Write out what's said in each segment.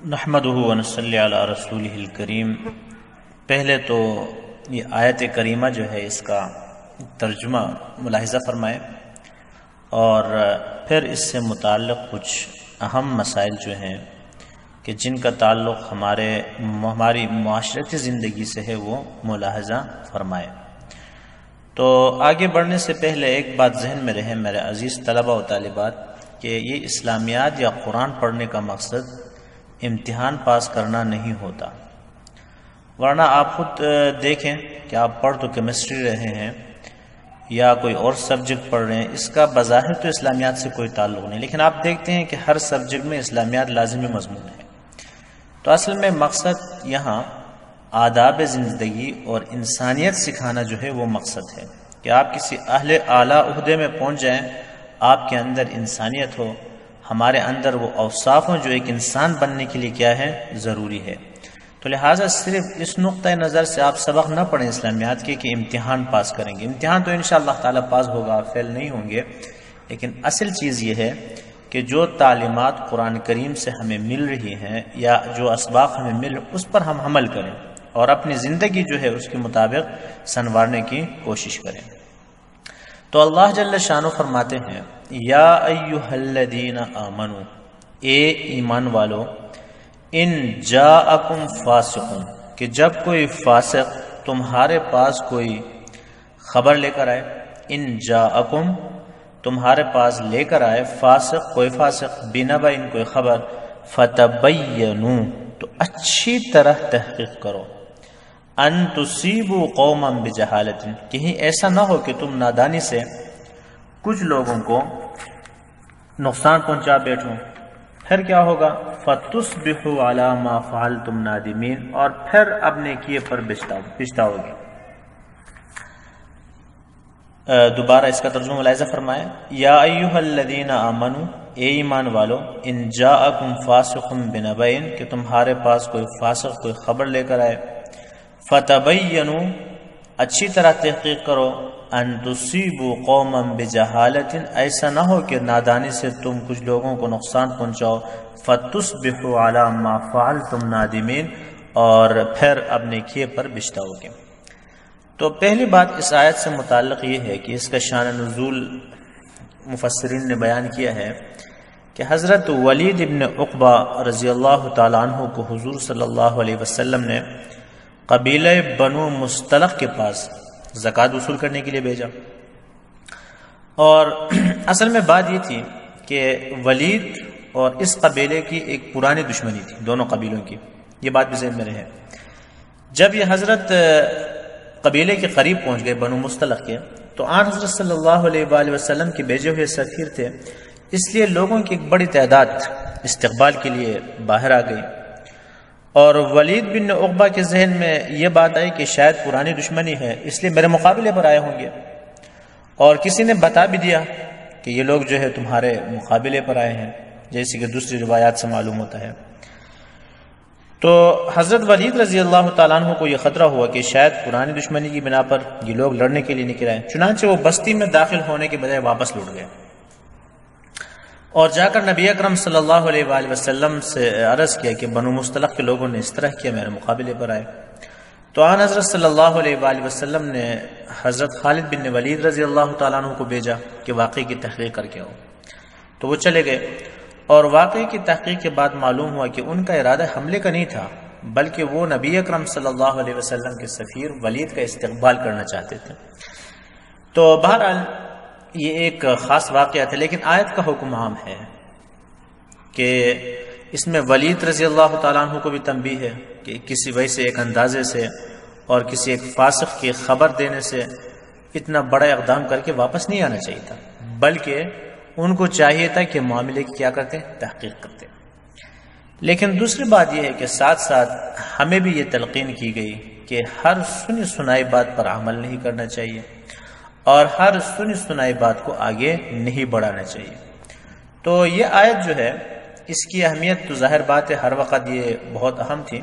نحمدہ ونصلی علی رسولہ الکریم۔ پہلے تو یہ آیت کریمہ جو ہے اس کا ترجمہ ملاحظہ فرمائے اور پھر اس سے متعلق کچھ اہم مسائل جو ہیں کہ جن کا تعلق ہماری معاشرتی زندگی سے ہے وہ ملاحظہ فرمائے۔ تو آگے بڑھنے سے پہلے ایک بات ذہن میں رہے میرے عزیز طلبہ و طالبات کہ یہ اسلامیات یا قرآن پڑھنے کا مقصد امتحان پاس کرنا نہیں ہوتا، ورنہ آپ خود دیکھیں کہ آپ پڑھ تو کیمسٹری رہے ہیں یا کوئی اور سبجیکٹ پڑھ رہے ہیں، اس کا بظاہر تو اسلامیات سے کوئی تعلق نہیں، لیکن آپ دیکھتے ہیں کہ ہر سبجیکٹ میں اسلامیات لازمی مضمون ہے۔ تو اصل میں مقصد یہاں آداب زندگی اور انسانیت سکھانا جو ہے وہ مقصد ہے کہ آپ کسی اعلیٰ عہدے میں پہنچ جائیں، آپ کے اندر انسانیت ہو، ہمارے اندر وہ اوصاف ہوں جو ایک انسان بننے کے لیے کیا ہے ضروری ہے۔ تو لہٰذا صرف اس نقطۂ نظر سے آپ سبق نہ پڑھیں اسلامیات کے کہ امتحان پاس کریں گے، امتحان تو انشاءاللہ تعالیٰ پاس ہوگا، فیل نہیں ہوں گے، لیکن اصل چیز یہ ہے کہ جو تعلیمات قرآن کریم سے ہمیں مل رہی ہیں یا جو اسباق ہمیں مل رہے اس پر ہم عمل کریں اور اپنی زندگی جو ہے اس کے مطابق سنوارنے کی کوشش کریں۔ تو اللہ جل شانہ فرماتے ہیں یا ایھا الذین آمنوا، اے ایمان والو، ان جاءکم فاسق، کہ جب کوئی فاسق تمہارے پاس کوئی خبر لے کر آئے، ان جاءکم تمہارے پاس لے کر آئے، فاسق کوئی فاسق، بنبأ کوئی خبر، فتبینوا تو اچھی طرح تحقیق کرو، ان تصیبوا قوما بجہالۃ، کہیں ایسا نہ ہو کہ تم نادانی سے کچھ لوگوں کو نقصان پہنچا بیٹھو، پھر کیا ہوگا، فتصبحوا علی ما فعلتم نادمین، اور پھر اپنے کیے پر پچھتاؤ گے۔ دوبارہ اس کا ترجمہ ملاحظہ فرمائیں، یا ایھا الذین آمنوا، اے ایمان والو، ان جاءکم فاسق بنبأ، کہ تمہارے پاس کوئی فاسق کوئی خبر لے کر آئے، فتبینوا اچھی طرح تحقیق کرو، ان تصیبوا قوما بجہالۃ، ایسا نہ ہو کہ نادانی سے تم کچھ لوگوں کو نقصان پہنچاؤ، فتصبحوا علی ما فعلتم نادمین، اور پھر اپنے کیے پر پچھتاؤ گے۔ تو پہلی بات اس آیت سے متعلق یہ ہے کہ اس کا شان نزول مفسرین نے بیان کیا ہے کہ حضرت ولید ابن عقبہ رضی اللہ تعالیٰ عنہ کو حضور صلی اللہ علیہ وسلم نے قبیلہ بنو مصطلق کے پاس زکوٰۃ وصول کرنے کے لیے بھیجا، اور اصل میں بات یہ تھی کہ ولید اور اس قبیلے کی ایک پرانی دشمنی تھی، دونوں قبیلوں کی، یہ بات بھی ذہن میں رہے۔ جب یہ حضرت قبیلے کے قریب پہنچ گئے بنو مصطلق کے، تو آن حضرت صلی اللہ علیہ وآلہ وسلم کے بھیجے ہوئے سفیر تھے، اس لیے لوگوں کی ایک بڑی تعداد استقبال کے لیے باہر آ گئی، اور ولید بن عقبہ کے ذہن میں یہ بات آئی کہ شاید پرانی دشمنی ہے، اس لیے میرے مقابلے پر آئے ہوں گے، اور کسی نے بتا بھی دیا کہ یہ لوگ جو ہے تمہارے مقابلے پر آئے ہیں، جیسے کہ دوسری روایات سے معلوم ہوتا ہے۔ تو حضرت ولید رضی اللہ تعالیٰ عنہ کو یہ خطرہ ہوا کہ شاید پرانی دشمنی کی بنا پر یہ لوگ لڑنے کے لیے نکل آئے، چنانچہ وہ بستی میں داخل ہونے کے بجائے واپس لوٹ گئے اور جا کر نبی اکرم صلی اللہ علیہ وآلہ وسلم سے عرض کیا کہ بنو مصطلق کے لوگوں نے اس طرح کیا، میرے مقابلے پر آئے۔ تو آن حضرت صلی اللہ علیہ وآلہ وسلم نے حضرت خالد بن ولید رضی اللہ تعالیٰ عنہ کو بھیجا کہ واقعے کی تحقیق کر کے آؤ۔ تو وہ چلے گئے، اور واقعے کی تحقیق کے بعد معلوم ہوا کہ ان کا ارادہ حملے کا نہیں تھا، بلکہ وہ نبی اکرم صلی اللہ علیہ وسلم کے سفیر ولید کا استقبال کرنا چاہتے تھے۔ تو بہرحال یہ ایک خاص واقعہ تھا، لیکن آیت کا حکم عام ہے کہ اس میں ولید رضی اللہ تعالیٰ عنہ کو بھی تنبیہ ہے کہ کسی وجہ سے ایک اندازے سے اور کسی ایک فاسق کی خبر دینے سے اتنا بڑا اقدام کر کے واپس نہیں آنا چاہیے تھا، بلکہ ان کو چاہیے تھا کہ معاملے کی کیا کرتے، تحقیق کرتے۔ لیکن دوسری بات یہ ہے کہ ساتھ ساتھ ہمیں بھی یہ تلقین کی گئی کہ ہر سنی سنائی بات پر عمل نہیں کرنا چاہیے اور ہر سنی سنائی بات کو آگے نہیں بڑھانا چاہیے۔ تو یہ آیت جو ہے اس کی اہمیت تو ظاہر بات ہے ہر وقت یہ بہت اہم تھی،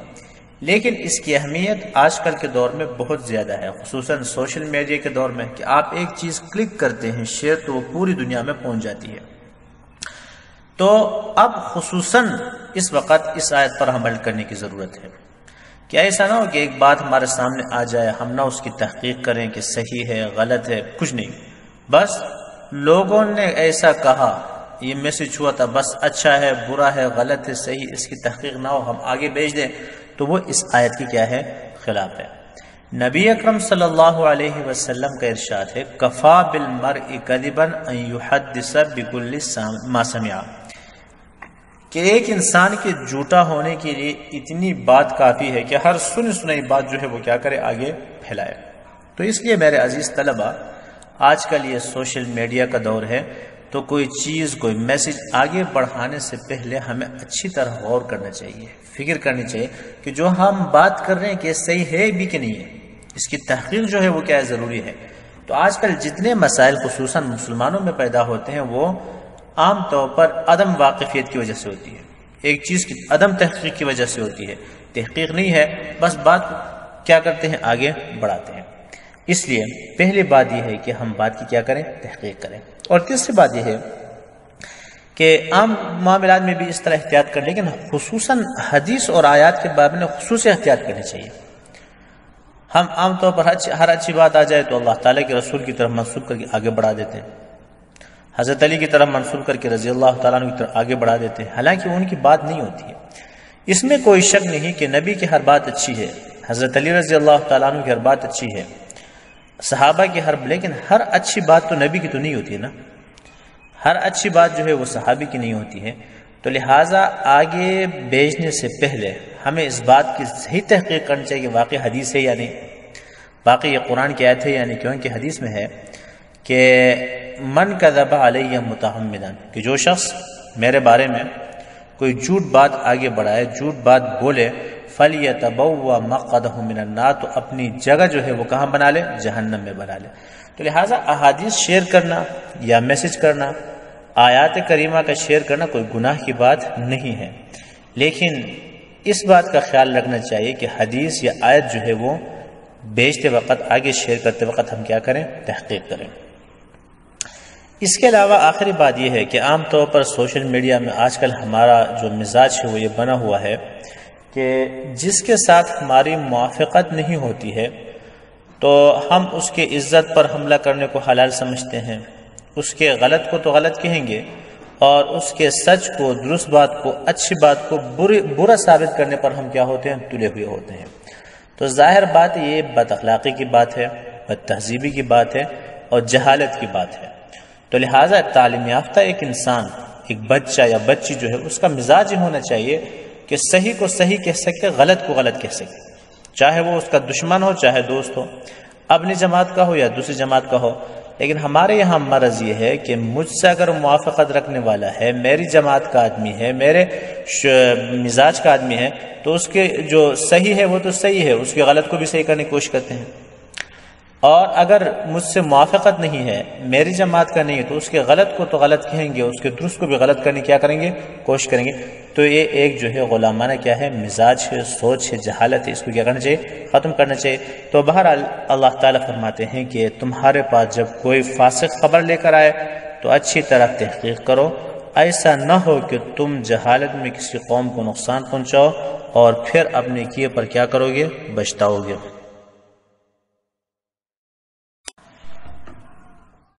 لیکن اس کی اہمیت آج کل کے دور میں بہت زیادہ ہے، خصوصاً سوشل میڈیا کے دور میں، کہ آپ ایک چیز کلک کرتے ہیں شیئر تو وہ پوری دنیا میں پہنچ جاتی ہے۔ تو اب خصوصاً اس وقت اس آیت پر عمل کرنے کی ضرورت ہے کہ ایسا نہ ہو کہ ایک بات ہمارے سامنے آ جائے، ہم نہ اس کی تحقیق کریں کہ صحیح ہے غلط ہے، کچھ نہیں، بس لوگوں نے ایسا کہا، یہ میسج ہوا تھا، بس اچھا ہے برا ہے غلط ہے صحیح، اس کی تحقیق نہ ہو، ہم آگے بھیج دیں، تو وہ اس آیت کی کیا ہے؟ خلاف ہے۔ نبی اکرم صلی اللہ علیہ وسلم کا ارشاد ہے کفا بالمرء کذبا ان یحدث بکل ما سمع، کہ ایک انسان کے جھوٹا ہونے کے لیے اتنی بات کافی ہے کہ ہر سنی سنائی بات جو ہے وہ کیا کرے؟ آگے پھیلائے۔ تو اس لیے میرے عزیز طلبہ، آج کل یہ سوشل میڈیا کا دور ہے، تو کوئی چیز کوئی میسج آگے بڑھانے سے پہلے ہمیں اچھی طرح غور کرنا چاہیے، فکر کرنی چاہیے کہ جو ہم بات کر رہے ہیں کہ صحیح ہے بھی کہ نہیں ہے، اس کی تحقیق جو ہے وہ کیا ہے؟ ضروری ہے۔ تو آج کل جتنے مسائل خصوصاً مسلمانوں میں پیدا ہوتے ہیں وہ عام طور پر عدم واقفیت کی وجہ سے ہوتی ہے، ایک چیز کی عدم تحقیق کی وجہ سے ہوتی ہے، تحقیق نہیں ہے، بس بات کیا کرتے ہیں؟ آگے بڑھاتے ہیں۔ اس لیے پہلی بات یہ ہے کہ ہم بات کی کیا کریں؟ تحقیق کریں۔ اور تیسری بات یہ ہے کہ عام معاملات میں بھی اس طرح احتیاط کریں، لیکن خصوصاً حدیث اور آیات کے بارے میں خصوصی احتیاط کرنی چاہیے۔ ہم عام طور پر ہر اچھی بات آ جائے تو اللہ تعالیٰ کے رسول کی طرف منسوب کر کے آگے بڑھا دیتے ہیں، حضرت علی کی طرف منسوب کر کے رضی اللہ تعالیٰ عنہ کی طرف آگے بڑھا دیتے ہیں، حالانکہ ان کی بات نہیں ہوتی ہے۔ اس میں کوئی شک نہیں کہ نبی کی ہر بات اچھی ہے، حضرت علی رضی اللہ تعالیٰ عنہ کی ہر بات اچھی ہے، صحابہ کی لیکن ہر اچھی بات تو نبی کی تو نہیں ہوتی ہے نا، ہر اچھی بات جو ہے وہ صحابی کی نہیں ہوتی ہے۔ تو لہٰذا آگے بھیجنے سے پہلے ہمیں اس بات کی صحیح تحقیق کرنی چاہیے کہ واقعی حدیث ہے یا نہیں، واقعی یہ قرآن کی آیت ہے یا نہیں، کیونکہ حدیث میں ہے کہ من کذب علی متعمدا، کہ جو شخص میرے بارے میں کوئی جھوٹ بات آگے بڑھائے، جھوٹ بات بولے، فَلْيَتَبَوَّ مَقْعَدَهُ مِنَ النَّارِ، تو اپنی جگہ جو ہے وہ کہاں بنا لے؟ جہنم میں بنا لے۔ تو لہٰذا احادیث شیئر کرنا یا میسج کرنا، آیات کریمہ کا شیئر کرنا کوئی گناہ کی بات نہیں ہے، لیکن اس بات کا خیال رکھنا چاہیے کہ حدیث یا آیت جو ہے وہ بھیجتے وقت آگے شیئر کرتے وقت ہم کیا کریں؟ تحقیق کریں۔ اس کے علاوہ آخری بات یہ ہے کہ عام طور پر سوشل میڈیا میں آج کل ہمارا جو مزاج ہے وہ یہ بنا ہوا ہے کہ جس کے ساتھ ہماری موافقت نہیں ہوتی ہے تو ہم اس کے عزت پر حملہ کرنے کو حلال سمجھتے ہیں، اس کے غلط کو تو غلط کہیں گے، اور اس کے سچ کو، درست بات کو، اچھی بات کو برا ثابت کرنے پر ہم کیا ہوتے ہیں؟ تلے ہوئے ہوتے ہیں۔ تو ظاہر بات یہ بد اخلاقی کی بات ہے، بد تہذیبی کی بات ہے اور جہالت کی بات ہے۔ تو لہٰذا تعلیم یافتہ ایک انسان، ایک بچہ یا بچی جو ہے اس کا مزاج یہ ہونا چاہیے کہ صحیح کو صحیح کہہ سکے، غلط کو غلط کہہ سکے، چاہے وہ اس کا دشمن ہو چاہے دوست ہو، اپنی جماعت کا ہو یا دوسری جماعت کا ہو۔ لیکن ہمارے یہاں مرض یہ ہے کہ مجھ سے اگر موافقت رکھنے والا ہے، میری جماعت کا آدمی ہے، میرے مزاج کا آدمی ہے، تو اس کے جو صحیح ہے وہ تو صحیح ہے، اس کے غلط کو بھی صحیح کرنے کی کوشش کرتے ہیں، اور اگر مجھ سے موافقت نہیں ہے، میری جماعت کا نہیں ہے، تو اس کے غلط کو تو غلط کہیں گے، اس کے درست کو بھی غلط کرنے کیا کریں گے؟ کوشش کریں گے۔ تو یہ ایک جو ہے غلامانہ کیا ہے؟ مزاج ہے، سوچ ہے، جہالت ہے، اس کو کیا کرنا چاہیے؟ ختم کرنا چاہیے۔ تو بہرحال اللہ تعالیٰ فرماتے ہیں کہ تمہارے پاس جب کوئی فاسق خبر لے کر آئے تو اچھی طرح تحقیق کرو، ایسا نہ ہو کہ تم جہالت میں کسی قوم کو نقصان پہنچاؤ اور پھر اپنے کیے پر کیا کرو گے؟ بچتاؤ گے۔